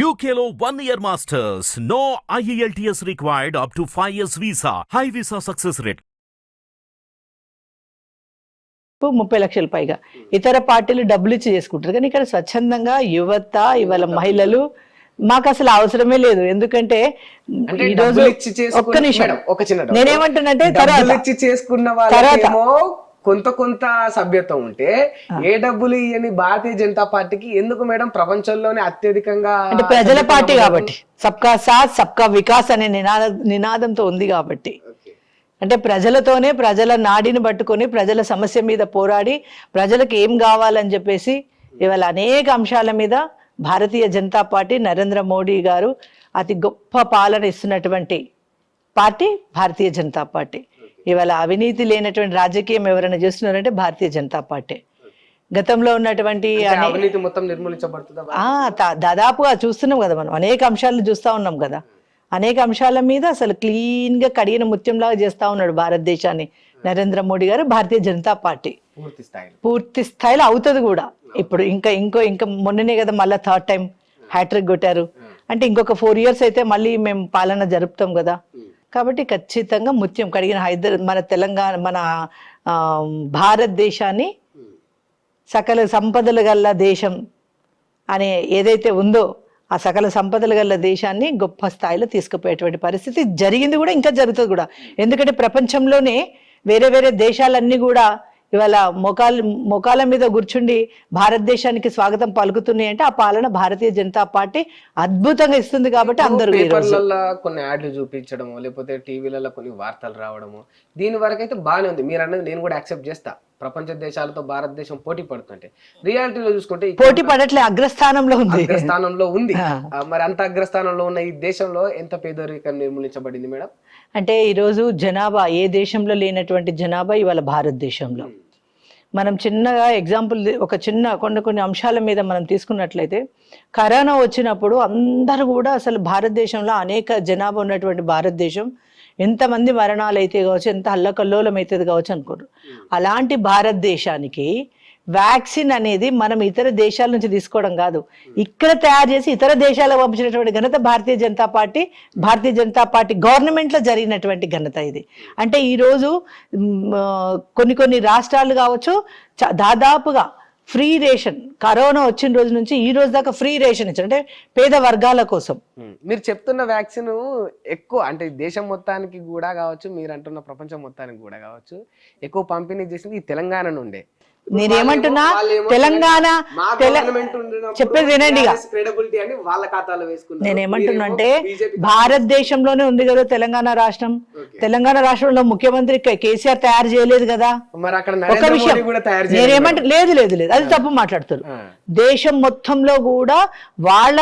UKLO 1 year masters. No IELTS required up to 5 years visa. High visa success rate. 30 లక్షల పైగా ఇతర పార్టీలు డబ్బులు ఇచ్చి చేసుకుంటారు. కానీ ఇక్కడ స్వచ్ఛందంగా యువత ఇవాళ మహిళలు మాకు అసలు అవసరమే లేదు. ఎందుకంటే ఈ రోజు ఒక్క నిమిషం నేనేమంటున్నంటే తర్వాత చేసుకున్న వాళ్ళేమో కొంత సభ్యత్వం ఉంటే ఏ డబ్బులు ఇయ్యని భారతీయ జనతా పార్టీకి ఎందుకు మేడం ప్రపంచంలోనే అత్యధికంగా అంటే ప్రజల పార్టీ కాబట్టి సబ్కా సాత్ సబ్కా వికాస్ అనే నినాదంతో ఉంది కాబట్టి అంటే ప్రజలతోనే ప్రజల నాడిని పట్టుకొని ప్రజల సమస్య మీద పోరాడి ప్రజలకు ఏం కావాలని చెప్పేసి ఇవాళ అనేక అంశాల మీద భారతీయ జనతా పార్టీ నరేంద్ర మోడీ గారు అతి గొప్ప పాలన ఇస్తున్నటువంటి పార్టీ భారతీయ జనతా పార్టీ. ఇవాళ అవినీతి లేనటువంటి రాజకీయం ఎవరైనా చేస్తున్నారంటే భారతీయ జనతా పార్టీ. గతంలో ఉన్నటువంటి అవినీతి మొత్తం నిర్మూలించబడుతుందా? దాదాపుగా చూస్తున్నాం కదా, మనం అనేక అంశాలను చూస్తా ఉన్నాం కదా. అనేక అంశాల మీద అసలు క్లీన్ గా కడిగిన ముత్యంలాగా చేస్తా ఉన్నాడు భారతదేశాన్ని నరేంద్ర మోడీ గారు. భారతీయ జనతా పార్టీ పూర్తి స్థాయిలో అవుతుంది కూడా. ఇప్పుడు ఇంకా మొన్ననే కదా మళ్ళీ థర్డ్ టైం హ్యాట్రిక్ కొట్టారు. అంటే ఇంకొక 4 years అయితే మళ్ళీ మేము పాలన జరుపుతాం కదా. కాబట్టి ఖచ్చితంగా ముత్యం కడిగిన మన తెలంగాణ మన భారతదేశాన్ని సకల సంపదలు గల్ల దేశం అనే ఏదైతే ఉందో ఆ సకల సంపదలు గల దేశాన్ని గొప్ప స్థాయిలో తీసుకుపోయేటువంటి పరిస్థితి జరిగింది కూడా, ఇంకా జరుగుతుంది కూడా. ఎందుకంటే ప్రపంచంలోనే వేరే దేశాలన్నీ కూడా ఇవాళ మొకాల మీద కూర్చుండి భారతదేశానికి స్వాగతం పలుకుతున్నాయి అంటే ఆ పాలన భారతీయ జనతా పార్టీ అద్భుతంగా ఇస్తుంది కాబట్టి అందరూ కొన్ని యాడ్లు చూపించడము లేకపోతే టీవీలలో కొన్ని వార్తలు రావడము దీని వరకు అయితే బాగానే ఉంది. మీరు అన్నది నేను కూడా యాక్సెప్ట్ చేస్తా. ప్రపంచ దేశాలతో భారతదేశం పోటీ పడుతుంటే రియాలిటీలో చూసుకుంటే పోటీ పడట్లే, అగ్రస్థానంలో ఉంది. మరి అంత అగ్రస్థానంలో ఉన్న ఈ దేశంలో ఎంత పేదరికం నిర్మూలించబడింది మేడం? అంటే ఈరోజు జనాభా ఏ దేశంలో లేనటువంటి జనాభా ఇవాళ భారతదేశంలో. మనం చిన్నగా ఎగ్జాంపుల్ ఒక చిన్న కొన్ని అంశాల మీద మనం తీసుకున్నట్లయితే కరోనా వచ్చినప్పుడు అందరూ కూడా అసలు భారతదేశంలో అనేక జనాభా ఉన్నటువంటి భారతదేశం ఎంతమంది మరణాలు అయితే కావచ్చు, ఎంత అల్లకల్లోలం అవుతుంది కావచ్చు అనుకోరు. అలాంటి భారతదేశానికి వ్యాక్సిన్ అనేది మనం ఇతర దేశాల నుంచి తీసుకోవడం కాదు, ఇక్కడ తయారు చేసి ఇతర దేశాలకు పంపించినటువంటి ఘనత భారతీయ జనతా పార్టీ గవర్నమెంట్లో జరిగినటువంటి ఘనత ఇది. అంటే ఈరోజు కొన్ని రాష్ట్రాలు కావచ్చు దాదాపుగా ఫ్రీ రేషన్ కరోనా వచ్చిన రోజు నుంచి ఈ రోజు దాకా ఫ్రీ రేషన్ ఇచ్చారు, అంటే పేద వర్గాల కోసం. మీరు చెప్తున్న వ్యాక్సిన్ ఎక్కువ అంటే దేశం మొత్తానికి కూడా కావచ్చు, మీరు అంటున్న ప్రపంచం మొత్తానికి కూడా కావచ్చు, ఎక్కువ పంపిణీ చేసింది ఈ తెలంగాణ నుండే. నేనేమంటున్నా తెలంగాణ చెప్పేది వినండి. నేనేమంటున్నా అంటే భారతదేశంలోనే ఉంది కదా తెలంగాణ రాష్ట్రం. తెలంగాణ రాష్ట్రంలో ముఖ్యమంత్రి కేసీఆర్ తయారు చేయలేదు కదా. ఒక విషయం లేదు అది తప్పు మాట్లాడుతారు. దేశం మొత్తంలో కూడా వాళ్ళ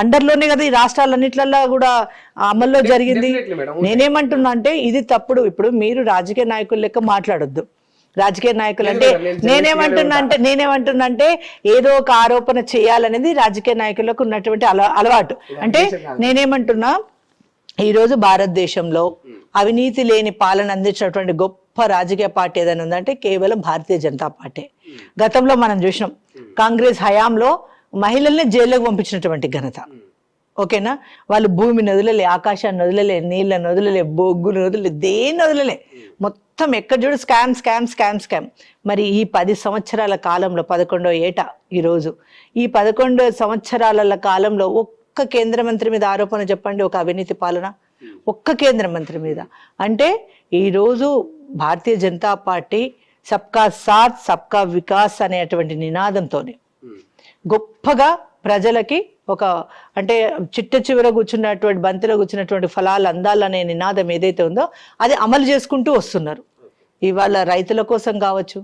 అండర్లోనే కదా ఈ రాష్ట్రాలన్నిట్లలో కూడా అమల్లో జరిగింది. నేనేమంటున్నా అంటే ఇది తప్పుడు. ఇప్పుడు మీరు రాజకీయ నాయకుల లెక్క మాట్లాడొద్దు. రాజకీయ నాయకులు అంటే నేనేమంటున్నా అంటే ఏదో ఒక ఆరోపణ చేయాలనేది రాజకీయ నాయకులకు ఉన్నటువంటి అలవాటు. అంటే నేనేమంటున్నా ఈరోజు భారతదేశంలో అవినీతి లేని పాలన అందించినటువంటి గొప్ప రాజకీయ పార్టీ ఏదైనా ఉందంటే కేవలం భారతీయ జనతా పార్టీ. గతంలో మనం చూసినాం కాంగ్రెస్ హయాంలో మహిళల్ని జైల్లోకి పంపించినటువంటి ఘనత. ఓకేనా, వాళ్ళు భూమిని వదలలే, ఆకాశాన్ని వదలలే, నీళ్ళని వదలలే, బొగ్గుని వదలలే, దేన్ని వదలలే. మొత్తం ఎక్కడ చూడు స్కామ్. మరి ఈ 10 సంవత్సరాల కాలంలో 11వ ఏట ఈరోజు ఈ 11 సంవత్సరాల కాలంలో ఒక్క కేంద్ర మంత్రి మీద ఆరోపణ చెప్పండి, ఒక అవినీతి పాలన ఒక్క కేంద్ర మంత్రి మీద. అంటే ఈరోజు భారతీయ జనతా పార్టీ సబ్కా సాత్ సబ్కా వికాస్ అనేటువంటి నినాదంతోనే గొప్పగా ప్రజలకి ఒక అంటే చిట్ట చివర కూర్చున్నటువంటి బంతిలో కూర్చున్నటువంటి ఫలాలు అందాలనే నినాదం ఏదైతే ఉందో అది అమలు చేసుకుంటూ వస్తున్నారు. ఇవాళ రైతుల కోసం కావచ్చు,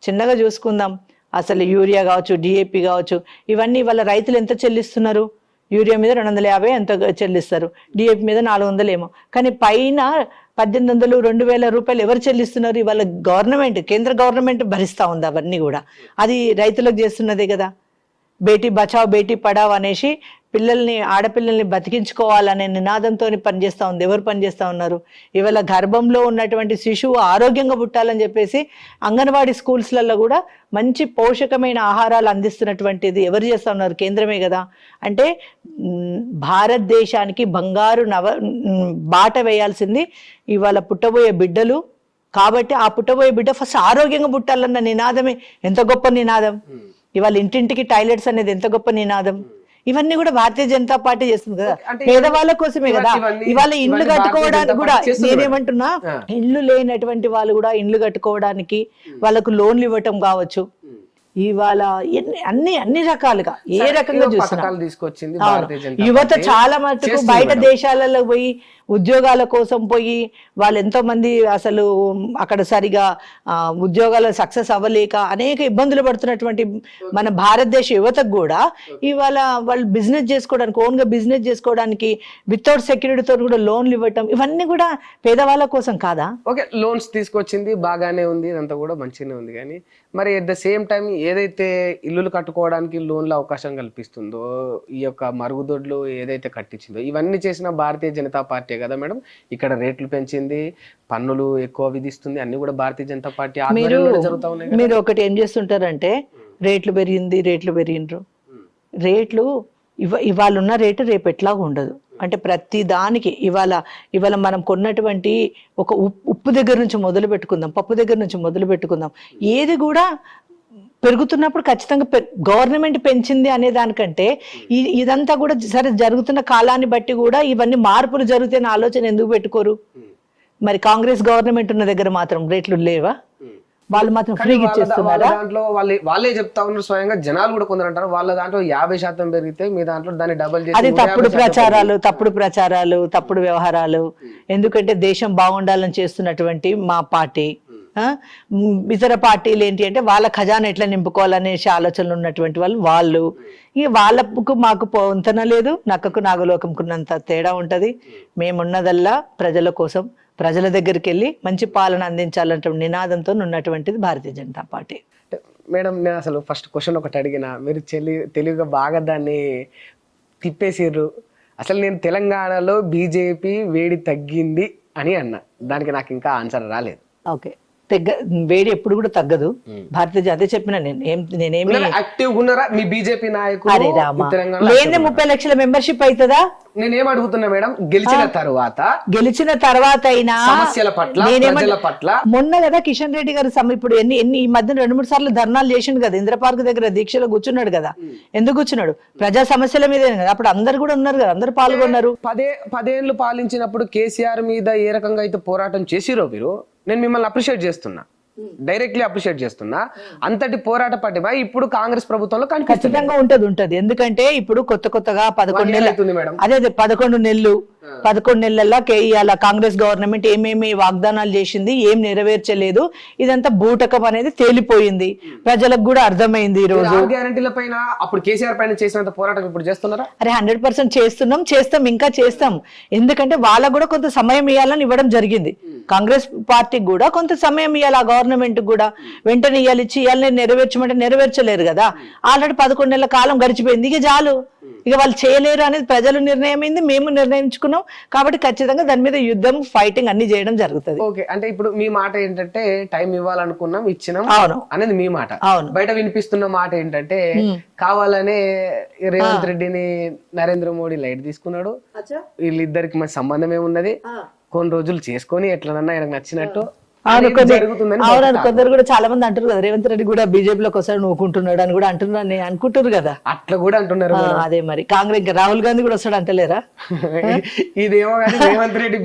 చిన్నగా చూసుకుందాం, అసలు యూరియా కావచ్చు, DAP కావచ్చు, ఇవన్నీ ఇవాళ రైతులు ఎంత చెల్లిస్తున్నారు? యూరియా మీద 250 ఎంత చెల్లిస్తారు, DAP మీద 400 ఏమో. కానీ పైన 1800 2000 రూపాయలు ఎవరు చెల్లిస్తున్నారు? ఇవాళ గవర్నమెంట్, కేంద్ర గవర్నమెంట్ భరిస్తూ ఉంది అవన్నీ కూడా. అది రైతులకు చేస్తున్నదే కదా. బేటీ బచావ్ బేటీ పడావ్ అనేసి పిల్లల్ని ఆడపిల్లల్ని బతికించుకోవాలనే నినాదంతో పనిచేస్తూ ఉంది. ఎవరు పనిచేస్తూ ఉన్నారు? ఇవాళ గర్భంలో ఉన్నటువంటి శిశువు ఆరోగ్యంగా పుట్టాలని చెప్పేసి అంగన్వాడీ స్కూల్స్లలో కూడా మంచి పోషకమైన ఆహారాలు అందిస్తున్నటువంటిది ఎవరు చేస్తూ ఉన్నారు? కేంద్రమే కదా. అంటే భారతదేశానికి బంగారు బాట వేయాల్సింది ఇవాళ పుట్టబోయే బిడ్డలు. కాబట్టి ఆ పుట్టబోయే బిడ్డ ఫస్ట్ ఆరోగ్యంగా పుట్టాలన్న నినాదమే ఎంత గొప్ప నినాదం. ఇవాళ ఇంటింటికి టాయిలెట్స్ అనేది ఎంత గొప్ప నినాదం. ఇవన్నీ కూడా భారతీయ జనతా పార్టీ చేస్తుంది కదా, పేదవాళ్ళ కోసమే కదా. ఇవాళ ఇండ్లు కట్టుకోవడానికి కూడా నేనేమంటున్నా, ఇల్లు లేనటువంటి వాళ్ళు కూడా ఇండ్లు కట్టుకోవడానికి వాళ్ళకు లోన్లు ఇవ్వటం కావచ్చు. ఇవాళ అన్ని రకాలుగా ఏ రకంగా చూస్తున్నా యువత చాలా మటుకు బయట దేశాలలో పోయి ఉద్యోగాల కోసం పోయి వాళ్ళు ఎంతో మంది అసలు అక్కడ సరిగా ఉద్యోగాలు సక్సెస్ అవ్వలేక అనేక ఇబ్బందులు పడుతున్నటువంటి మన భారతదేశ యువతకు కూడా ఇవాళ వాళ్ళు బిజినెస్ చేసుకోవడానికి, ఓన్గా బిజినెస్ చేసుకోవడానికి వితౌట్ సెక్యూరిటీతో కూడా లోన్లు ఇవ్వటం, ఇవన్నీ కూడా పేదవాళ్ళ కోసం కాదా? ఓకే, లోన్స్ తీసుకొచ్చింది బాగానే ఉంది, ఇదంతా కూడా మంచిగానే ఉంది. కానీ మరి ఎట్ ద సేమ్ టైం ఏదైతే ఇల్లులు కట్టుకోవడానికి లోన్ల అవకాశం కల్పిస్తుందో, ఈ యొక్క మరుగుదొడ్లు ఏదైతే కట్టించిందో, ఇవన్నీ చేసిన భారతీయ జనతా పార్టీ కదా మేడం. ఇక్కడ రేట్లు పెంచింది, పన్నులు ఎక్కువ విధిస్తుంది, అన్ని కూడా భారతీయ జనతా పార్టీ జరుగుతా ఉన్నాయి. మీరు ఒకటి ఏం చేస్తుంటారంటే రేట్లు పెరిగిండ్రు రేట్లు ఇవాళ ఉన్న రేటు రేపు ఎట్లాగా ఉండదు. అంటే ప్రతి దానికి ఇవాళ మనం కొన్నటువంటి ఒక ఉప్పు దగ్గర నుంచి మొదలు పెట్టుకుందాం, పప్పు దగ్గర నుంచి మొదలు పెట్టుకుందాం, ఏది కూడా పెరుగుతున్నప్పుడు ఖచ్చితంగా గవర్నమెంట్ పెంచింది అనే దానికంటే ఇదంతా కూడా సరే జరుగుతున్న కాలాన్ని బట్టి కూడా ఇవన్నీ మార్పులు జరుగుతాయని ఆలోచన ఎందుకు పెట్టుకోరు? మరి కాంగ్రెస్ గవర్నమెంట్ ఉన్న దగ్గర మాత్రం రేట్లు లేవా? వాళ్ళు మాత్రం ఫ్రీగా ఇచ్చేస్తున్నారా? దాంట్లో వాళ్ళే చెప్తా ఉన్నారు స్వయంగా, జనాలు కూడా కొందరు అంటారు వాళ్ళ దాంట్లో 50% పెరిగితే మీ దాంట్లో దాన్ని డబల్ చేసి. అది తప్పుడు ప్రచారాలు, తప్పుడు వ్యవహారాలు. ఎందుకంటే దేశం బాగుండాలని చేస్తున్నటువంటి మా పార్టీ, ఇతర పార్టీలు ఏంటి అంటే వాళ్ళ ఖజానా ఎట్లా నింపుకోవాలనేసి ఆలోచనలు ఉన్నటువంటి వాళ్ళు ఇక వాళ్ళకు మాకు పొంతన లేదు, నక్కకు నాగలోకంకున్నంత తేడా ఉంటది. మేమున్నదల్లా ప్రజల కోసం, ప్రజల దగ్గరికి వెళ్ళి మంచి పాలన అందించాలంటే నినాదంతో ఉన్నటువంటిది భారతీయ జనతా పార్టీ. మేడం, నేను అసలు ఫస్ట్ క్వశ్చన్ ఒకటి అడిగిన, మీరు తెలివిగా బాగా దాన్ని తిప్పేసిర్రు. అసలు నేను తెలంగాణలో బీజేపీ వేడి తగ్గింది అని అన్నా, దానికి నాకు ఇంకా ఆన్సర్ రాలేదు. ఓకే, వేడి ఎప్పుడు కూడా తగ్గదు. భారతీయ అదే చెప్పిన నేనేమి యాక్టివ్ ఉన్నారా మీ బీజేపీ నాయకులు? 30 లక్షల మెంబర్షిప్ అవుతుందా? నేనేం అడుగుతున్నా మేడం, గెలిచిన తర్వాత అయినా సమస్యల పట్ల, ప్రజల పట్ల. మొన్న కదా కిషన్ రెడ్డి గారు ఇప్పుడు ఈ మధ్య 2-3 సార్లు ధర్నాలు చేసిండు కదా, ఇంద్ర పార్క్ దగ్గర దీక్షలో కూర్చున్నాడు కదా. ఎందుకు కూర్చున్నాడు? ప్రజా సమస్యల మీద కదా. అప్పుడు అందరు కూడా ఉన్నారు కదా, అందరు పాల్గొన్నారు. 10 ఏళ్ళు పాలించినప్పుడు కేసీఆర్ మీద ఏ రకంగా అయితే పోరాటం చేసిరో మీరు, నేను మిమ్మల్ని అప్రిషియేట్ చేస్తున్నా, డైరెక్ట్లీ అప్రిషియేట్ చేస్తున్నా. అంతటి పోరాట పట్టిమ ఇప్పుడు కాంగ్రెస్ ప్రభుత్వంలో ఖచ్చితంగా ఉంటది. ఎందుకంటే ఇప్పుడు కొత్తగా 11 నెలలు మేడం, అదే 11 నెలల్లో ఇవాళ కాంగ్రెస్ గవర్నమెంట్ ఏమేమి వాగ్దానాలు చేసింది, ఏం నెరవేర్చలేదు, ఇదంతా బూటకం అనేది తేలిపోయింది. ప్రజలకు కూడా అర్థమైంది. ఈ రోజు గ్యారంటీల పైన అప్పుడు కేసీఆర్ పైన చేసినంత పోరాటం ఇప్పుడు చేస్తున్నారా? అరే 100% చేస్తాం, ఇంకా చేస్తాం. ఎందుకంటే వాళ్ళకు కూడా కొంత సమయం ఇవ్వాలని ఇవ్వడం జరిగింది. కాంగ్రెస్ పార్టీకి కూడా కొంత సమయం ఇవ్వాలి, ఆ గవర్నమెంట్ కూడా వెంటనే ఇవ్వాలి నెరవేర్చమంటే నెరవేర్చలేరు కదా. ఆల్రెడీ 11 నెలల కాలం గడిచిపోయింది, ఇక చాలు. ఇక వాళ్ళు చేయలేరు అనేది ప్రజలు నిర్ణయమైంది, మేము నిర్ణయించుకున్నాం. కాబట్టి ఖచ్చితంగా దాని మీద యుద్ధం, ఫైటింగ్ అన్ని చేయడం జరుగుతుంది. ఓకే, అంటే ఇప్పుడు మీ మాట ఏంటంటే టైం ఇవ్వాలనుకున్నాం, ఇచ్చినాం అనేది మీ మాట. బయట వినిపిస్తున్న మాట ఏంటంటే కావాలనే రేవంత్ రెడ్డిని నరేంద్ర మోడీ లైట్ తీసుకున్నాడు, వీళ్ళిద్దరికి మంచి సంబంధం ఏమున్నది, కొన్ని రోజులు చేసుకొని ఎట్లనన్నా ఆయనకు నచ్చినట్టు కొందరు కూడా చాలా మంది అంటారు కదా, రేవంత్ రెడ్డి కూడా బీజేపీలోకి వస్తాడు నూకుంటున్నాడు అని కూడా అంటున్నారు, నేను అనుకుంటారు కదా. అట్లా కూడా అంటున్నారు. అదే మరి కాంగ్రెస్ రాహుల్ గాంధీ కూడా వస్తాడు అంటలేరా? ఇదేమో రేవంత్ రెడ్డి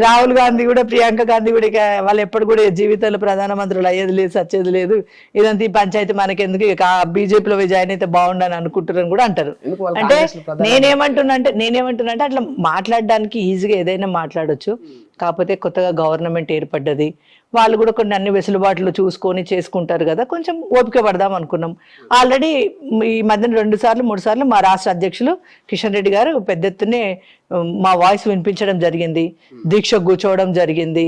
రాహుల్ గాంధీ కూడా, ప్రియాంక గాంధీ కూడా వాళ్ళు ఎప్పుడు కూడా జీవితంలో ప్రధానమంత్రులు అయ్యేది లేదు, సచ్చేది లేదు, ఇదంతా ఈ పంచాయతీ మనకెందుకు, ఇక బీజేపీలో జాయిన్ అయితే బాగుండని అనుకుంటారని కూడా అంటారు. అంటే నేనేమంటున్నా అంటే అట్లా మాట్లాడడానికి ఈజీగా ఏదైనా మాట్లాడొచ్చు. కాకపోతే కొత్తగా గవర్నమెంట్ ఏర్పడ్డది, వాళ్ళు కూడా కొన్ని అన్ని వెసులుబాట్లు చూసుకొని చేసుకుంటారు కదా, కొంచెం ఓపిక పడదాం అనుకున్నాం. ఆల్రెడీ ఈ మధ్యన 2-3 సార్లు మా రాష్ట్ర అధ్యక్షులు కిషన్ రెడ్డి గారు పెద్ద ఎత్తునే మా వాయిస్ వినిపించడం జరిగింది, దీక్ష కూర్చోవడం జరిగింది.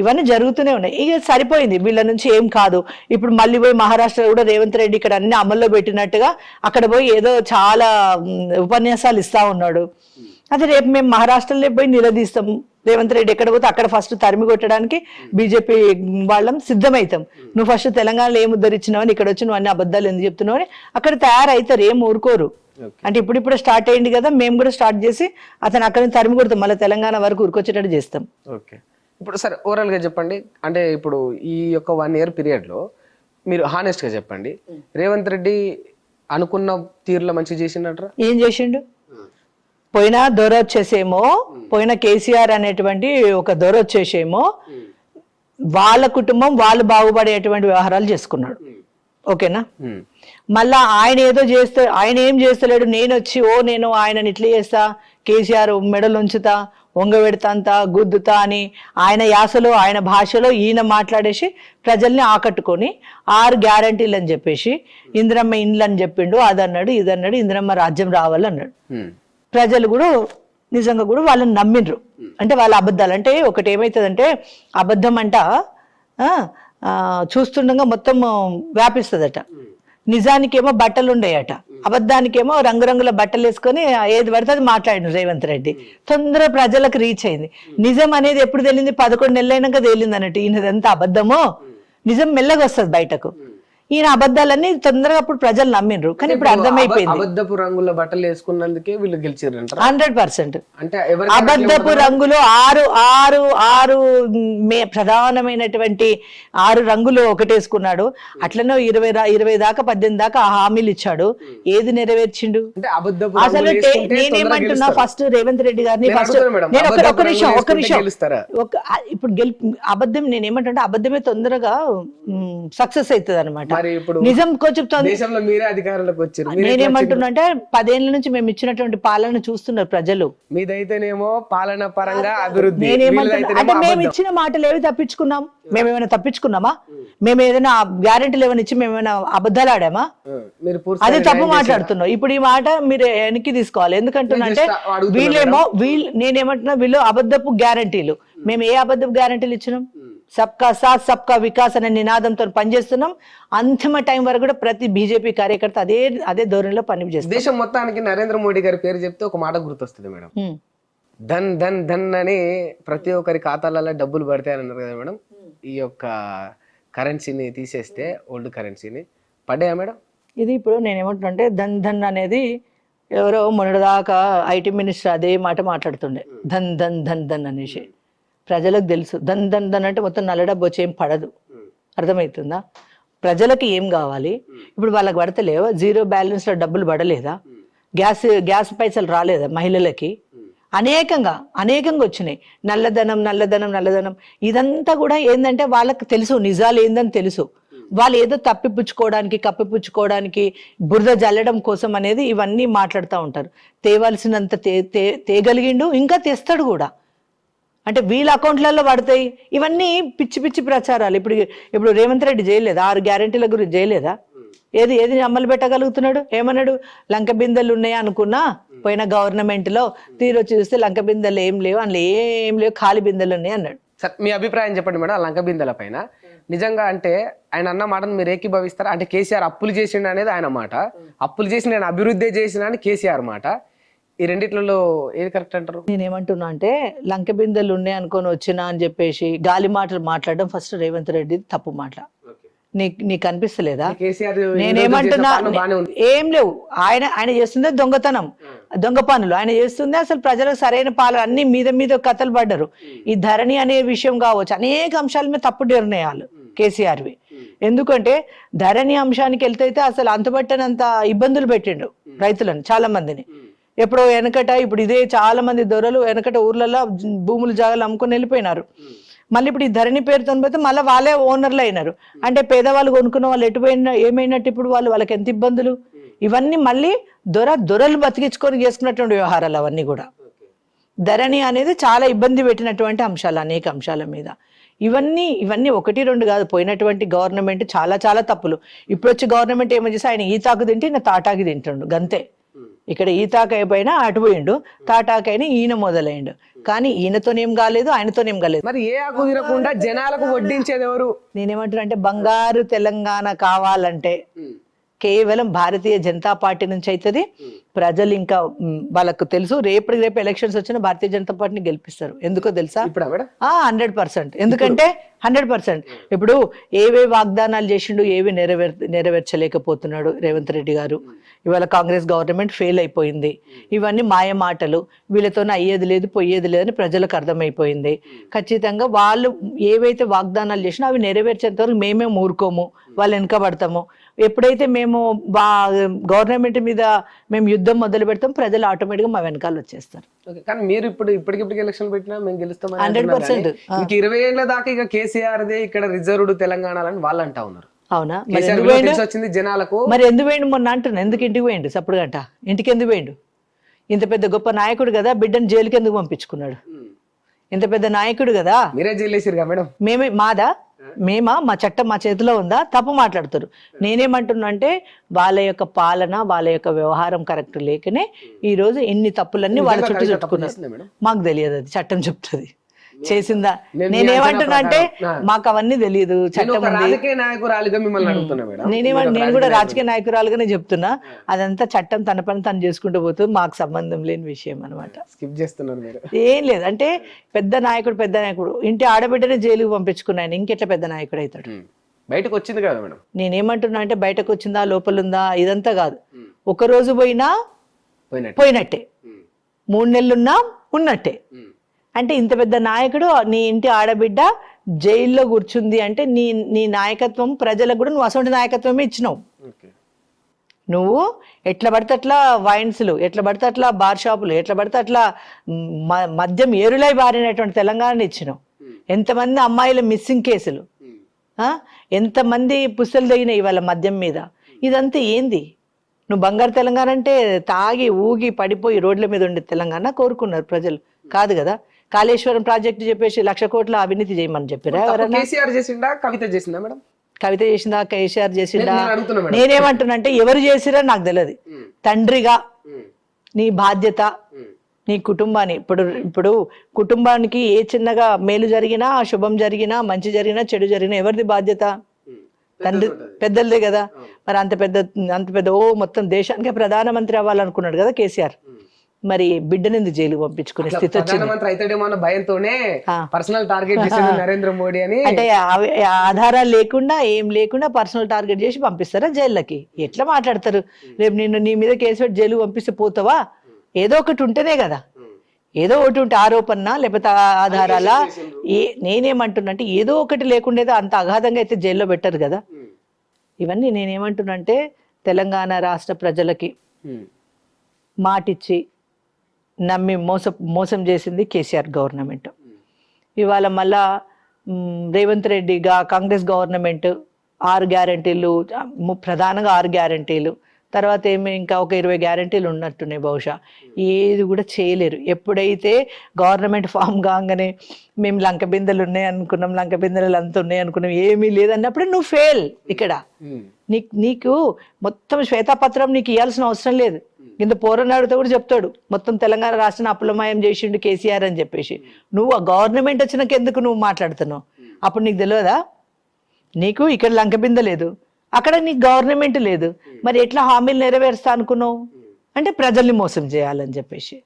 ఇవన్నీ జరుగుతూనే ఉన్నాయి. ఇక సరిపోయింది, వీళ్ళ నుంచి ఏం కాదు. ఇప్పుడు మళ్ళీ పోయి మహారాష్ట్ర కూడా రేవంత్ రెడ్డి ఇక్కడ అన్ని అమల్లో పెట్టినట్టుగా అక్కడ పోయి ఏదో చాలా ఉపన్యాసాలు ఇస్తా ఉన్నాడు. అదే రేపు మేము మహారాష్ట్రలో పోయి నిలదీస్తాం, రేవంత్ రెడ్డి ఎక్కడ పోతే అక్కడ ఫస్ట్ తరిమి కొట్టడానికి బీజేపీ వాళ్ళం సిద్ధమవుతాం. నువ్వు ఫస్ట్ తెలంగాణలో ఏం ఉద్ధరించినావని ఇక్కడ వచ్చి నువ్వు అన్ని అబద్ధాలు ఎందుకు చెప్తున్నావు అని అక్కడ తయారవుతారు, ఏం ఊరుకోరు. అంటే ఇప్పుడు స్టార్ట్ అయ్యింది కదా, మేము కూడా స్టార్ట్ చేసి అతను అక్కడ నుంచి తరిమి కొడతాం, మళ్ళీ తెలంగాణ వరకు ఉరికొచ్చేటట్టు చేస్తాం. ఓకే, ఇప్పుడు సరే ఓవరాల్ గా చెప్పండి, అంటే ఇప్పుడు ఈ యొక్క 1 year పీరియడ్ లో మీరు హానెస్ట్ గా చెప్పండి, రేవంత్ రెడ్డి అనుకున్న తీరులో మంచి చేసిండట్రా? ఏం చేసిండు? పోయిన దొర వచ్చేసేమో, పోయిన కేసీఆర్ అనేటువంటి ఒక దొర వచ్చేసేమో వాళ్ళ కుటుంబం వాళ్ళు బాగుపడేటువంటి వ్యవహారాలు చేసుకున్నాడు. ఓకేనా? మళ్ళా ఆయన ఏదో చేస్తే, ఆయన ఏం చేస్తలేడు. నేను ఆయనని ఇట్లా చేస్తా, కేసీఆర్ మెడలు ఉంచుతా, వంగబెడతా అంతా గుద్దుతా అని ఆయన యాసలో ఆయన భాషలో ఈయన మాట్లాడేసి ప్రజల్ని ఆకట్టుకొని 6 గ్యారంటీలు అని చెప్పేసి ఇందిరమ్మ ఇండ్లు అని చెప్పిండు, అదన్నాడు ఇదన్నాడు, ఇందిరమ్మ రాజ్యం రావాలన్నాడు. ప్రజలు కూడా నిజంగా కూడా వాళ్ళని నమ్మిండ్రు. అంటే వాళ్ళ అబద్ధాలు అంటే ఒకటి ఏమవుతుందంటే అబద్ధం అంట చూస్తుండగా మొత్తం వ్యాపిస్తుందట. నిజానికేమో బట్టలు ఉండేయట, అబద్ధానికేమో రంగురంగుల బట్టలు వేసుకొని ఏది పడితే అది మాట్లాడిన రేవంత్ రెడ్డి. తొందరగా ప్రజలకు రీచ్ అయింది. నిజం అనేది ఎప్పుడు తెలియంది? 11 నెలలైనాక తేలింది అన్నట్టు. ఈయనదంతా అబద్ధమో నిజం మెల్లగా వస్తుంది బయటకు. ఈయన అబద్ధాలన్నీ తొందరగా అప్పుడు ప్రజలు నమ్మిండ్రు. కానీ ఇప్పుడు అర్థమైపోయింది, అబద్ధపు రంగుల బట్టలు వేసుకున్నందుకే వీళ్ళు గెలిచారు 100%. అంటే అబద్ధపు రంగులు 6 ప్రధానమైనటువంటి 6 రంగులు ఒకటేసుకున్నాడు. అట్లనే 20 దాకా 18 దాకా హామీలు ఇచ్చాడు. ఏది నెరవేర్చిండు? అసలు నేనేమంటున్నా, ఫస్ట్ రేవంత్ రెడ్డి గారిని ఒక్క నిమిషం ఇప్పుడు అబద్ధం నేనేమంటున్నా, అబద్ధమే తొందరగా సక్సెస్ అవుతుంది అనమాట. నిజం కొంచెం నేనేమంటున్నా అంటే 10 ఏళ్ల నుంచి మేము ఇచ్చినటువంటి పాలన చూస్తున్నారు ప్రజలు. మీదైతేనేమో పాలన పరంగా అభివృద్ధి. అంటే మేము ఇచ్చిన మాటలు ఏవి తప్పించుకున్నాం? మేమేమైనా తప్పించుకున్నామా? మేము ఏదైనా గ్యారెంటీలు ఏమైనా ఇచ్చి మేమైనా అబద్ధాలు ఆడామా? అది తప్పు మాట్లాడుతున్నాం. ఇప్పుడు ఈ మాట మీరు వెనక్కి తీసుకోవాలి. ఎందుకంటున్నా అంటే నేనేమంటున్నా, వీళ్ళు అబద్ధపు గ్యారెంటీలు. మేము ఏ అబద్ధపు గ్యారెంటీలు ఇచ్చినాం? సబ్కా సాత్ సబ్కా వికాస్ అనే నినాదంతో పనిచేస్తున్నాం. అంతిమ టైం వరకు కూడా ప్రతి బీజేపీ కార్యకర్త అదే ధోరణిలో పని చేస్తారు. దేశం మొత్తానికి నరేంద్ర మోడీ గారి పేరు చెప్తే ఒక మాట గుర్తొస్తుంది మేడం, ధన్ ధన్ ధన్ అని ప్రతి ఒక్కరి ఖాతాలలో డబ్బులు పడతాయని అన్నారు కదా మేడం. ఈ యొక్క కరెన్సీని తీసేస్తే ఓల్డ్ కరెన్సీని పడ్డాయా మేడం? ఇది ఇప్పుడు నేనేమంటున్నా అంటే ధన్ ధన్ అనేది ఎవరో మొన్నటిదాకా ఐటీ మినిస్టర్ అదే మాట మాట్లాడుతుండే, ధన్ ధన్ ధన్ ధన్ అనేసి. ప్రజలకు తెలుసు ధన్ ధన్ ధన్ అంటే మొత్తం నల్ల డబ్బు వచ్చి ఏం పడదు. అర్థమవుతుందా? ప్రజలకి ఏం కావాలి? ఇప్పుడు వాళ్ళకి పడతలేవా? 0 బ్యాలెన్స్ లో డబ్బులు పడలేదా? గ్యాస్ పైసలు రాలేదా మహిళలకి? అనేకంగా వచ్చినాయి. నల్లధనం ఇదంతా కూడా ఏంటంటే వాళ్ళకి తెలుసు, నిజాలు ఏందని తెలుసు. వాళ్ళు ఏదో కప్పిపుచ్చుకోవడానికి బురద జల్లడం కోసం అనేది ఇవన్నీ మాట్లాడుతూ ఉంటారు. తేవాల్సినంత తేగలిగిండు, ఇంకా తెస్తాడు కూడా. అంటే వీళ్ళ అకౌంట్లలో పడతాయి. ఇవన్నీ పిచ్చి ప్రచారాలు. ఇప్పుడు రేవంత్ రెడ్డి చేయలేదా? 6 గ్యారెంటీల గురించి చేయలేదా? ఏది అమలు పెట్టగలుగుతున్నాడు? ఏమన్నాడు? లంక బిందెలు ఉన్నాయా అనుకున్నా పోయిన గవర్నమెంట్ లో తీరొచ్చి చూస్తే లంక బిందెలు ఏం లేవు, అందులో ఏం లేవు, ఖాళీ బిందెలు ఉన్నాయి అన్నాడు. సార్ మీ అభిప్రాయం చెప్పండి మేడం. లంక బిందెల పైన నిజంగా అంటే ఆయన అన్న మాటను మీరు ఏకీభవిస్తారా? అంటే కేసీఆర్ అప్పులు చేసిండు అనేది ఆయన మాట, అప్పులు చేసి నేను అభివృద్ధి చేసిన అని కేసీఆర్ మాట. ఈ రెండిట్లలో ఏది కరెక్ట్ అంటారు? నేనేమంటున్నా అంటే లంక బిందెలు ఉన్నాయి అనుకొని వచ్చినా అని చెప్పేసి గాలి మాటలు మాట్లాడడం ఫస్ట్ రేవంత్ రెడ్డి తప్పు మాట. నీకు అనిపిస్తలేదా? నేనేమంటున్నా, ఏం లేవు. ఆయన చేస్తుందే దొంగతనం, దొంగ పనులు ఆయన చేస్తుందే. అసలు ప్రజలకు సరైన పాలన అన్ని మీద కథలు పడ్డారు. ఈ ధరణి అనే విషయం కావచ్చు, అనేక అంశాల మీద తప్పుడు నిర్ణయాలు కేసీఆర్వి. ఎందుకంటే ధరణి అంశానికి వెళ్తే అసలు అంతుబట్టనంత ఇబ్బందులు పెట్టిండు రైతులను, చాలా మందిని. ఎప్పుడో వెనకట, ఇప్పుడు ఇదే చాలా మంది దొరలు వెనకట ఊర్లలో భూములు జాగాలు అమ్ముకొని వెళ్ళిపోయినారు. మళ్ళీ ఇప్పుడు ఈ ధరణి పేరుతో పోతే మళ్ళీ వాళ్ళే ఓనర్లు అయినారు. అంటే పేదవాళ్ళు కొనుక్కున్న వాళ్ళు ఎటుపోయినా ఏమైనట్టు ఇప్పుడు వాళ్ళకి ఎంత ఇబ్బందులు. ఇవన్నీ మళ్ళీ దొరలు బతికించుకొని చేసుకున్నటువంటి వ్యవహారాలు అవన్నీ కూడా. ధరణి అనేది చాలా ఇబ్బంది పెట్టినటువంటి అంశాలు, అనేక అంశాల మీద. ఇవన్నీ 1, 2 కాదు. పోయినటువంటి గవర్నమెంట్ చాలా తప్పులు. ఇప్పుడు వచ్చి గవర్నమెంట్ ఏమో చేసి ఆయన ఈ తాకు తింటే ఈయన తాటాకి తింటుండు, గంతే. ఇక్కడ ఈ తాకాయ పైన అటు పోయిండు, తాటాకైన ఈయన మొదలైండు. కానీ ఈయనతోనేం కాలేదు, ఆయనతోనేం కాలేదు. మరి ఏ ఆకు తినకుండా జనాలకు వడ్డించేది ఎవరు? నేనేమంటున్నా అంటే బంగారు తెలంగాణ కావాలంటే కేవలం భారతీయ జనతా పార్టీ నుంచి అవుతుంది. ప్రజలు ఇంకా వాళ్ళకు తెలుసు, రేపు ఎలక్షన్స్ వచ్చినా భారతీయ జనతా పార్టీని గెలిపిస్తారు. ఎందుకో తెలుసా? 100%. ఎందుకంటే 100%. ఇప్పుడు ఏవే వాగ్దానాలు చేసిండు, ఏవి నెరవేర్చలేకపోతున్నాడు రేవంత్ రెడ్డి గారు. ఇవాళ కాంగ్రెస్ గవర్నమెంట్ ఫెయిల్ అయిపోయింది. ఇవన్నీ మాయ మాటలు, వీళ్ళతోనే అయ్యేది లేదు పోయేది లేదని ప్రజలకు అర్థమైపోయింది. ఖచ్చితంగా వాళ్ళు ఏవైతే వాగ్దానాలు చేసినా అవి నెరవేర్చేంత వరకు మేమే ఊరుకోము, వాళ్ళు వెనకబడతాము. ఎప్పుడైతే మేము గవర్నమెంట్ మీద మేము యుద్ధం మొదలు పెడతాం, ప్రజలు ఆటోమేటిక్గా మా వెనకాల వచ్చేస్తారు. కానీ మీరు ఇప్పటికిప్పటికి ఎలక్షన్ పెట్టినా మేము గెలుస్తాం 100%. 20 ఏళ్ల దాకా ఇక కేసీఆర్దే ఇక్కడ రిజర్వ్డ్ తెలంగాణ అని వాళ్ళు అంటా ఉన్నారు. అవునా? వచ్చింది జనాలకు. మరి ఎందుకు పోయిండు మొన్న అంటున్నా? ఎందుకు ఇంటికి పోయిండు? సప్పుడు గంట ఇంటికి ఎందుకు పోయిండు? ఇంత పెద్ద గొప్ప నాయకుడు కదా, బిడ్డను జైలుకి ఎందుకు పంపించుకున్నాడు? ఇంత పెద్ద నాయకుడు కదా. మీరే జైలు వేసిరుగా మేడం? మా చట్టం మా చేతిలో ఉందా? తప్పు మాట్లాడుతారు. నేనేమంటున్నా అంటే వాళ్ళ యొక్క పాలన, వాళ్ళ యొక్క వ్యవహారం కరెక్ట్ లేకనే ఈ రోజు ఎన్ని తప్పులన్నీ వాళ్ళ చుట్టూ చుట్టుకున్నారు. మాకు తెలియదు, అది చట్టం చెప్తుంది చేసిందా. నేనేమంటున్నా అంటే మాకు అవన్నీ తెలియదు, చట్టం నేను కూడా రాజకీయ నాయకురాలుగానే చెప్తున్నా. అదంతా చట్టం తన పని తను చేసుకుంటూ పోతుంది, మాకు సంబంధం లేని విషయం అనమాట. ఏం లేదు అంటే పెద్ద నాయకుడు ఇంటి ఆడబిడ్డనే జైలుకి పంపించుకున్నాను, ఇంకెట్లా పెద్ద నాయకుడు అవుతాడు? బయటకు వచ్చింది కదా మేడం. నేనేమంటున్నా అంటే బయటకు వచ్చిందా లోపల ఉందా ఇదంతా కాదు. ఒక రోజు పోయినా పోయినట్టే, 3 నెలలున్నా ఉన్నట్టే. అంటే ఇంత పెద్ద నాయకుడు, నీ ఇంటి ఆడబిడ్డ జైల్లో కూర్చుంది అంటే నీ నాయకత్వం ప్రజలకు కూడా నువ్వు అసలు నాయకత్వమే ఇచ్చినావు. నువ్వు ఎట్లా పడితే అట్లా వైన్స్లు, ఎట్లా పడితే అట్లా బార్ షాపులు, ఎట్లా పడితే అట్లా మద్యం ఏరులై బారినటువంటి తెలంగాణని ఇచ్చినావు. ఎంతమంది అమ్మాయిల మిస్సింగ్ కేసులు, ఎంతమంది పుస్తలు తగినాయి ఇవాళ మద్యం మీద. ఇదంతా ఏంది? నువ్వు బంగారు తెలంగాణ అంటే తాగి ఊగి పడిపోయి రోడ్ల మీద ఉండే తెలంగాణ కోరుకున్నారు ప్రజలు, కాదు కదా. కాళేశ్వరం ప్రాజెక్టు చెప్పేసి 1,00,000 కోట్ల అవినీతి చేయమని చెప్పారా ఎవరన్నా? కవిత చేసిందా, కేసీఆర్ చేసిందా? నేనేమంటున్నా ఎవరు చేసిరా నాకు తెలియదు. తండ్రిగా నీ బాధ్యత, నీ కుటుంబాన్ని ఇప్పుడు కుటుంబానికి ఏ చిన్నగా మేలు జరిగినా, శుభం జరిగినా, మంచి జరిగినా, చెడు జరిగినా ఎవరిది బాధ్యత? తండ్రి పెద్దలదే కదా. మరి అంత పెద్ద మొత్తం దేశానికే ప్రధానమంత్రి అవ్వాలనుకున్నాడు కదా కేసీఆర్. మరి బిడ్డని ఎందుకు జైలు పంపించుకునే స్థితి వచ్చింది? నరేంద్ర మోడీ అని అంటే ఆధారాలు లేకుండా ఏం లేకుండా పర్సనల్ టార్గెట్ చేసి పంపిస్తారా జైళ్ళకి? ఎట్లా మాట్లాడతారు? రేపు నిన్ను నీ మీద కేసు పెట్టి జైలు పంపిస్తే పోతావా? ఏదో ఒకటి ఉంటేనే కదా, ఏదో ఒకటి ఉంటే ఆరోపణ లేకపోతే ఆధారాల. నేనేమంటున్నా అంటే ఏదో ఒకటి లేకుండా అంత అగాధంగా అయితే జైల్లో పెట్టరు కదా. ఇవన్నీ నేనేమంటున్నా అంటే తెలంగాణ రాష్ట్ర ప్రజలకి మాటిచ్చి నమ్మి మోసం చేసింది కేసీఆర్ గవర్నమెంట్. ఇవాళ మళ్ళా రేవంత్ రెడ్డిగా కాంగ్రెస్ గవర్నమెంట్ 6 గ్యారంటీలు, ప్రధానంగా 6 గ్యారంటీలు, తర్వాత ఏమి ఇంకా ఒక 20 గ్యారంటీలు ఉన్నట్టున్నాయి బహుశా. ఏది కూడా చేయలేరు. ఎప్పుడైతే గవర్నమెంట్ ఫామ్ కాగానే మేము లంక బిందెలు ఉన్నాయి అనుకున్నాం, లంక బిందెలు అంత ఉన్నాయి అనుకున్నాం, ఏమీ లేదన్నప్పుడే నువ్వు ఫెయిల్. ఇక్కడ నీకు మొత్తం శ్వేతాపత్రం నీకు ఇవ్వాల్సిన అవసరం లేదు. ఇంత పోరనాడుతో కూడా చెప్తాడు మొత్తం తెలంగాణ రాష్ట్రాన్ని అప్పులమయం చేసిండు కేసీఆర్ అని చెప్పేసి. నువ్వు ఆ గవర్నమెంట్ వచ్చినాక ఎందుకు నువ్వు మాట్లాడుతున్నావు? అప్పుడు నీకు తెలియదా? నీకు ఇక్కడ లంకబింద లేదు, అక్కడ నీకు గవర్నమెంట్ లేదు, మరి ఎట్లా హామీలు నెరవేరుస్తా అనుకున్నావు? అంటే ప్రజల్ని మోసం చేయాలని చెప్పేసి.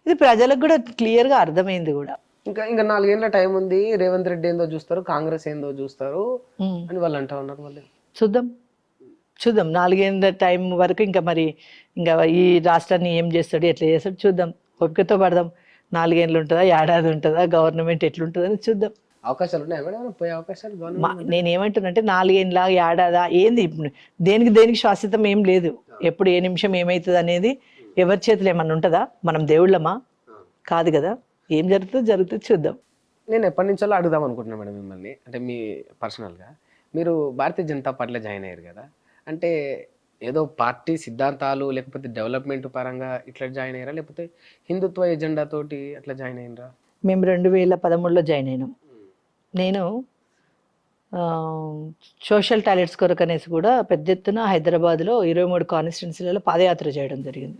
ఇది ప్రజలకు కూడా క్లియర్గా అర్థమైంది కూడా. ఇంకా 4 ఏళ్ళ టైం ఉంది, రేవంత్ రెడ్డి ఏందో చూస్తారు, కాంగ్రెస్ ఏందో చూస్తారు అని వాళ్ళు అంటా ఉన్నారు. మళ్ళీ చూద్దాం 4 ఏళ్ళ టైం వరకు ఇంకా ఈ రాష్ట్రాన్ని ఏం చేస్తాడు, ఎట్లా చేస్తాడు చూద్దాం. ఓపికతో పడదాం. 4 ఏళ్ళు ఉంటుందా, ఏడాది ఉంటుందా, గవర్నమెంట్ ఎట్లుంటుందని చూద్దాం. అవకాశాలు ఉన్నాయి మేడం, పోయే అవకాశాలు. నేనేమంటున్నా 4 ఏళ్ళ ఏడాదా ఏంది? దేనికి శాశ్వతం ఏం లేదు. ఎప్పుడు ఏ నిమిషం ఏమవుతుంది అనేది ఎవరి చేతులు ఏమన్నా ఉంటుందా? మనం దేవుళ్ళమా? కాదు కదా. ఏం జరుగుతుంది చూద్దాం. నేను ఎప్పటి నుంచో అడుగుదాం అనుకుంటున్నాను మేడం మిమ్మల్ని, అంటే మీ పర్సనల్గా మీరు భారతీయ జనతా పార్టీలో జాయిన్ అయ్యారు కదా, అంటే ఏదో పార్టీ సిద్ధాంతాలు లేకపోతే డెవలప్మెంట్ పరంగా ఇట్లా జాయిన్ అయ్యారా, లేకపోతే హిందుత్వ ఎజెండా తోటి అట్లా జాయిన్ అయ్యారా? మేము 2013లో జాయిన్ అయినాం. నేను సోషల్ టాయిలెట్స్ కొరకు అనేసి కూడా పెద్ద ఎత్తున హైదరాబాద్లో 23 కాన్స్టిట్యున్సీలలో పాదయాత్ర చేయడం జరిగింది.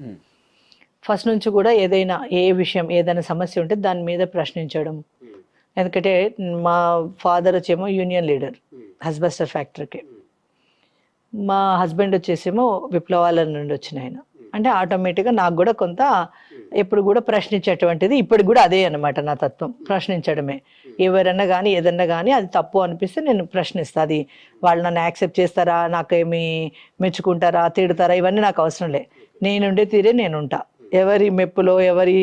ఫస్ట్ నుంచి కూడా ఏదైనా ఏ విషయం ఏదైనా సమస్య ఉంటే దాని మీద ప్రశ్నించడం. ఎందుకంటే మా ఫాదర్ వచ్చేమో యూనియన్ లీడర్ హస్బెస్టర్ ఫ్యాక్టరీకి, మా హస్బెండ్ వచ్చేసేమో విప్లవాల నుండి వచ్చిన ఆయన. అంటే ఆటోమేటిక్గా నాకు కూడా కొంత ఎప్పుడు కూడా ప్రశ్నించేటువంటిది ఇప్పుడు కూడా అదే అనమాట నా తత్వం, ప్రశ్నించడమే. ఎవరన్నా కానీ ఏదన్నా కానీ అది తప్పు అనిపిస్తే నేను ప్రశ్నిస్తాను. అది వాళ్ళు నన్ను యాక్సెప్ట్ చేస్తారా, నాకేమి మెచ్చుకుంటారా, తిడతారా, ఇవన్నీ నాకు అవసరం లే. నేనుండే తీరే నేను ఉంటా. ఎవరి మెప్పులో ఎవరి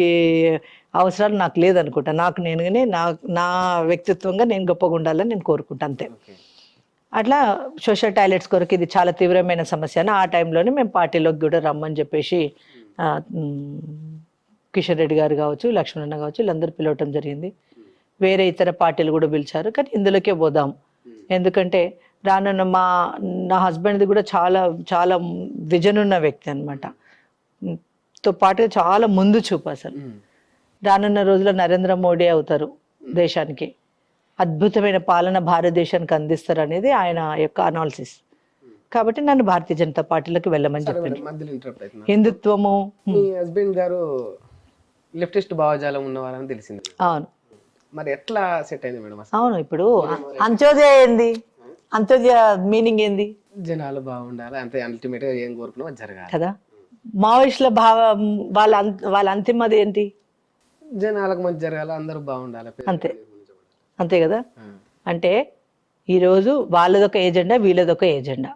అవసరాలు నాకు లేదనుకుంటా. నాకు నేనుగానే నా వ్యక్తిత్వంగా నేను గొప్పగా ఉండాలని నేను కోరుకుంటా, అంతే. అట్లా సోషల్ టాయిలెట్స్ కొరకు ఇది చాలా తీవ్రమైన సమస్య అని ఆ టైంలోనే మేము పార్టీలోకి కూడా రమ్మని చెప్పేసి కిషన్ రెడ్డి గారు కావచ్చు, లక్ష్మణ్ కావచ్చు, వీళ్ళందరూ పిలవటం జరిగింది. వేరే ఇతర పార్టీలు కూడా పిలిచారు, కానీ ఇందులోకే పోదాం. ఎందుకంటే రానున్న నా హస్బెండ్ది కూడా చాలా చాలా విజన్ ఉన్న వ్యక్తి అనమాట. తో పాటుగా చాలా ముందు చూపు. అసలు రానున్న రోజుల్లో నరేంద్ర మోడీ అవుతారు, దేశానికి అద్భుతమైన పాలన భారతదేశానికి అందిస్తారు అనేది ఆయన యొక్క అనాలిసిస్. కాబట్టి నన్ను భారతీయ జనతా పార్టీలోకి వెళ్ళమని చెప్పింది. హిందుత్వము. మీ హస్బెండ్ గారు లెఫ్టిస్ట్ భావజాలం ఉన్నవారని తెలిసింది. అవును. మరి ఎట్లా సెట్ అయింది మేడం? అవును. ఇప్పుడు అంత్యోదయ ఏంది? అంత్యోదయ మీనింగ్ ఏంది? జనాలు బాగుండాలి అంతే, అల్టిమేట్ గా ఏం కోరుకున్నా జరగాలి కదా. మావోయిస్టుల భావం వాళ్ళ అంతిమది ఏంటి? జనాలకు మంచి జరగాలి, అందరూ బాగుండాలి, అంతే. అంతే కదా. అంటే ఈరోజు వాళ్ళదొక ఏజెండా, వీళ్ళదొక ఏజెండా,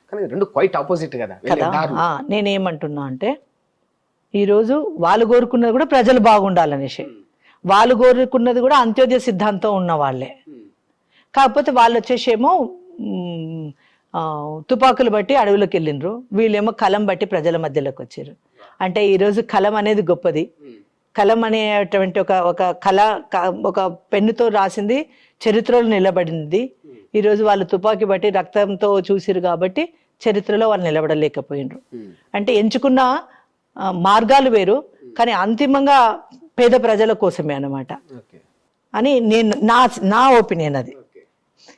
కానీ రెండు క్వైట్ ఆపోజిట్ కదా. నేనేమంటున్నా అంటే ఈరోజు వాళ్ళు కోరుకున్నది కూడా ప్రజలు బాగుండాలనేసి, వాళ్ళు కోరుకున్నది కూడా అంత్యోదయ సిద్ధాంతం ఉన్న వాళ్ళే. కాకపోతే వాళ్ళు వచ్చేసేమో తుపాకులు బట్టి అడవులకు వెళ్ళిండ్రు, వీళ్ళేమో కలం బట్టి ప్రజల మధ్యలోకి వచ్చారు. అంటే ఈరోజు కలం అనేది గొప్పది. కలం అనేటువంటి ఒక కళ, ఒక పెన్నుతో రాసింది చరిత్రలో నిలబడింది. ఈరోజు వాళ్ళు తుపాకీ బట్టి రక్తంతో చూసిరు కాబట్టి చరిత్రలో వాళ్ళు నిలబడలేకపోయినరు. అంటే ఎంచుకున్న మార్గాలు వేరు, కానీ అంతిమంగా పేద ప్రజల కోసమే అన్నమాట అని నా ఒపీనియన్ అది.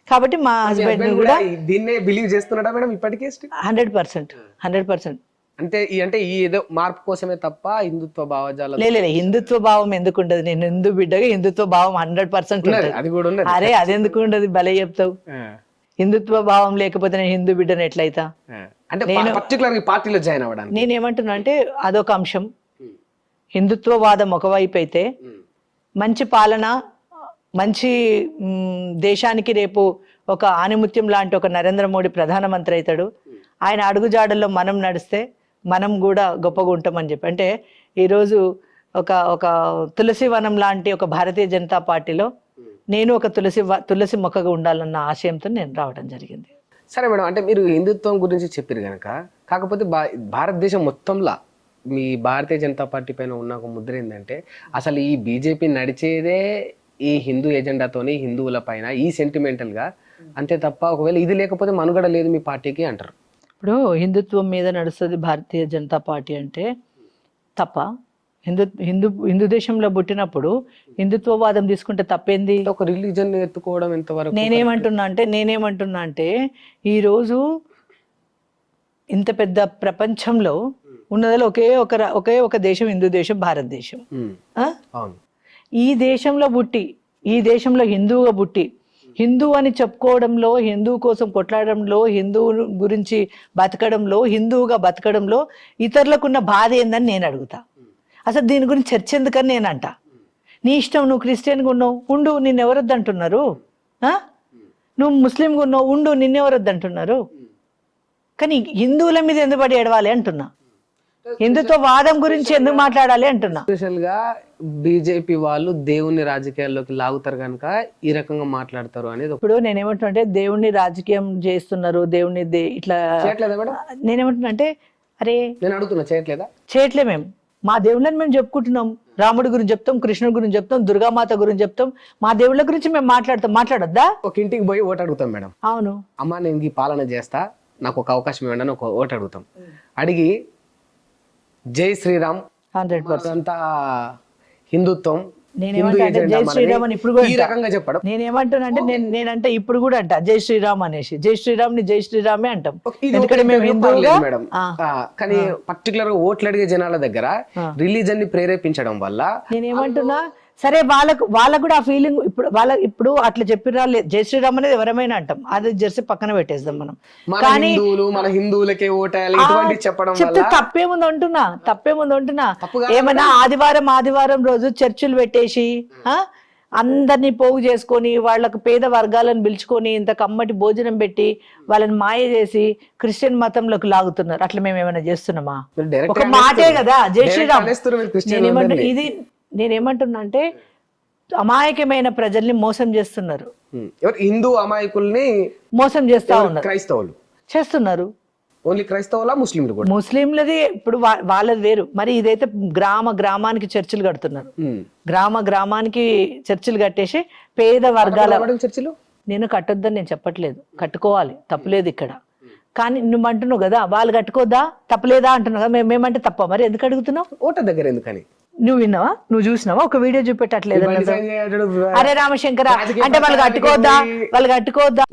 కాబట్టి మా హస్బెండ్ కూడా దీన్నే బిలీవ్ చేస్తున్నాడా మేడం ఇప్పటికే? 100%. అంటే ఈ ఏదో మార్పు కోసమే తప్ప హిందుత్వ భావజాలం లేదు. హిందుత్వ భావం ఎందుకు ఉండదు? నేను హిందూ బిడ్డగా హిందుత్వ భావం 100% అది కూడా ఉన్నది. అరే అదెందుకు ఉండదు? భలే చెప్తావు. హిందుత్వ భావం లేకపోతే నేను హిందూ బిడ్డను ఎట్లయితా? అంటే పర్టికులర్ పార్టీలో జాయిన్ అవ్వడానికి నేనేమంటున్నా అంటే అదొక అంశం. హిందుత్వవాదం ఒకవైపు అయితే, మంచి పాలన, మంచి దేశానికి రేపు ఒక ఆనిముత్యం లాంటి ఒక నరేంద్ర మోడీ ప్రధానమంత్రి అవుతాడు. ఆయన అడుగుజాడల్లో మనం నడిస్తే మనం కూడా గొప్పగా ఉంటామని చెప్పి, అంటే ఈరోజు ఒక తులసి వనం లాంటి ఒక భారతీయ జనతా పార్టీలో నేను ఒక తులసి మొక్కగా ఉండాలన్న ఆశయంతో నేను రావడం జరిగింది. సరే మేడం, అంటే మీరు హిందుత్వం గురించి చెప్పారు కనుక, కాకపోతే భారతదేశం మొత్తంలో మీ భారతీయ జనతా పార్టీ పైన ఉన్న ఒక ముద్ర ఏంటంటే అసలు ఈ బీజేపీ నడిచేదే ఈ హిందూ ఎజెండాతోని, హిందువుల పైన ఈ సెంటిమెంటల్ గా, అంతే తప్ప ఒకవేళ ఇది లేకపోతే మనుగడ లేదు మీ పార్టీకి అంటారు. ఇప్పుడు హిందుత్వం మీద నడుస్తుంది భారతీయ జనతా పార్టీ అంటే తప్ప? హిందూ దేశంలో పుట్టినప్పుడు హిందుత్వవాదం తీసుకుంటే తప్పేంది? ఒక రిలీజన్ ఎత్తుకోవడం ఎంతవరకు? నేనేమంటున్నా అంటే ఈరోజు ఇంత పెద్ద ప్రపంచంలో ఉన్నదిలో ఒకే ఒక దేశం, హిందూ దేశం, భారతదేశం. ఈ దేశంలో పుట్టి, ఈ దేశంలో హిందువుగా పుట్టి, హిందూ అని చెప్పుకోవడంలో, హిందూ కోసం కొట్లాడడంలో, హిందువు గురించి బతకడంలో, హిందువుగా బతకడంలో ఇతరులకున్న బాధ ఏందని నేను అడుగుతా. అసలు దీని గురించి చర్చ ఎందుకని నేను అంట. నీ ఇష్టం, నువ్వు క్రిస్టియన్గా ఉన్నావు ఉండు, నిన్నెవరొద్దు అంటున్నారు. నువ్వు ముస్లింగా ఉన్నావు ఉండు, నిన్నెవరొద్దు అంటున్నారు. కానీ హిందువుల మీద ఎందుకు పడి ఏడవాలి అంటున్నా. హిందుత్వ వాదం గురించి ఎందుకు మాట్లాడాలి అంటున్నా. స్పెషల్ గా బీజేపీ వాళ్ళు దేవుణ్ణి రాజకీయాల్లోకి లాగుతారు కనుక ఈ రకంగా మాట్లాడతారు అనేది. ఇప్పుడు నేనేమంటున్నా అంటే దేవుణ్ణి రాజకీయం చేస్తున్నారు, దేవుణ్ణి ఇట్లా చేయట్లేదా మేడం? నేనేమంటున్నా అంటే అరే నేను అడుగుతున్నా, చేయట్లే. మేము మా దేవుళ్ళని మేము చెప్పుకుంటున్నాం. రాముడి గురించి చెప్తాం, కృష్ణుడి గురించి చెప్తాం, దుర్గామాత గురించి చెప్తాం. మా దేవుళ్ళ గురించి మేము మాట్లాడొద్దా? ఒక ఇంటికి పోయి ఓటు అడుగుతాం మేడం. అవును. అమ్మ నేను ఈ పాలన చేస్తా, నాకు ఒక అవకాశం ఇవ్వండి అని ఒక ఓటు అడుగుతాం. అడిగి జై శ్రీరామ్, 100% అంతా హిందుత్వం, నేనేమంటా అంటే హిందూ జై ఏజెండా శ్రీరామ్ అని ఇప్పుడు కూడా ఈ అంటా. రకంగా చెప్పడం. నేనేమంటున్నా అంటే నేనంటే ఇప్పుడు కూడా అంట జై శ్రీరామ్ అనేసి, జై శ్రీరామ్ ని జై శ్రీరామే అంటాం. ఇది ఎందుకంటే మేము హిందువుగా మేడం, కానీ పర్టికులర్ గా ఓట్లు అడిగే జనాల దగ్గర రిలీజన్ ని ప్రేరేపించడం వల్ల నేనేమంటున్నా, సరే వాళ్ళకు కూడా ఆ ఫీలింగ్ ఇప్పుడు అట్లా చెప్పిరా జై శ్రీరామ్ అనేది ఎవరమైనా అంటాం, అది జెర్సీ పక్కన పెట్టేద్దాం మనం. కానీ మన హిందువులకే ఓటేయాలి ఇటువంటి చెప్పడం చెప్తే వల్ల తప్పేముంది అంటున్నా. ఏమన్నా ఆదివారం రోజు చర్చిలు పెట్టేసి అందరినీ పోగు చేసుకొని వాళ్ళకు పేద వర్గాలను పిలుచుకొని ఇంత కమ్మటి భోజనం పెట్టి వాళ్ళని మాయ చేసి క్రిస్టియన్ మతంలోకి లాగుతున్నారు. అట్లా మేము ఏమైనా చేస్తున్నామా? ఒక మాటే కదా జై శ్రీరామ్. నేనేమంటున్నా అంటే అమాయకమైన ప్రజల్ని మోసం చేస్తున్నారు. హిందూ అమాయకుల్ని మోసం చేస్తా ఉన్నారు, క్రైస్తవులు చేస్తున్నారు. ఓన్లీ క్రైస్తవుల ముస్లింలు కూడా? ముస్లింలది ఇప్పుడు వాళ్ళది వేరు. మరి ఇదైతే గ్రామానికి చర్చిలు కడుతున్నారు. గ్రామానికి చర్చిలు కట్టేసి పేద వర్గాల చర్చిలు నేను కట్టొద్దని నేను చెప్పట్లేదు, కట్టుకోవాలి, తప్పులేదు ఇక్కడ. కానీ నువ్వు అంటున్నావు కదా వాళ్ళు కట్టుకోద్దా, తప్పలేదా అంటున్నావు కదా. మేమేమంటే తప్ప, మరి ఎందుకు అడుగుతున్నావు? ఓట దగ్గర ఎందుకని? నువ్వు విన్నావా, నువ్వు చూసినావా? ఒక వీడియో చూపెట్టట్లేదు. అరే రామశంకర అంటే వాళ్ళు కట్టుకోవద్దా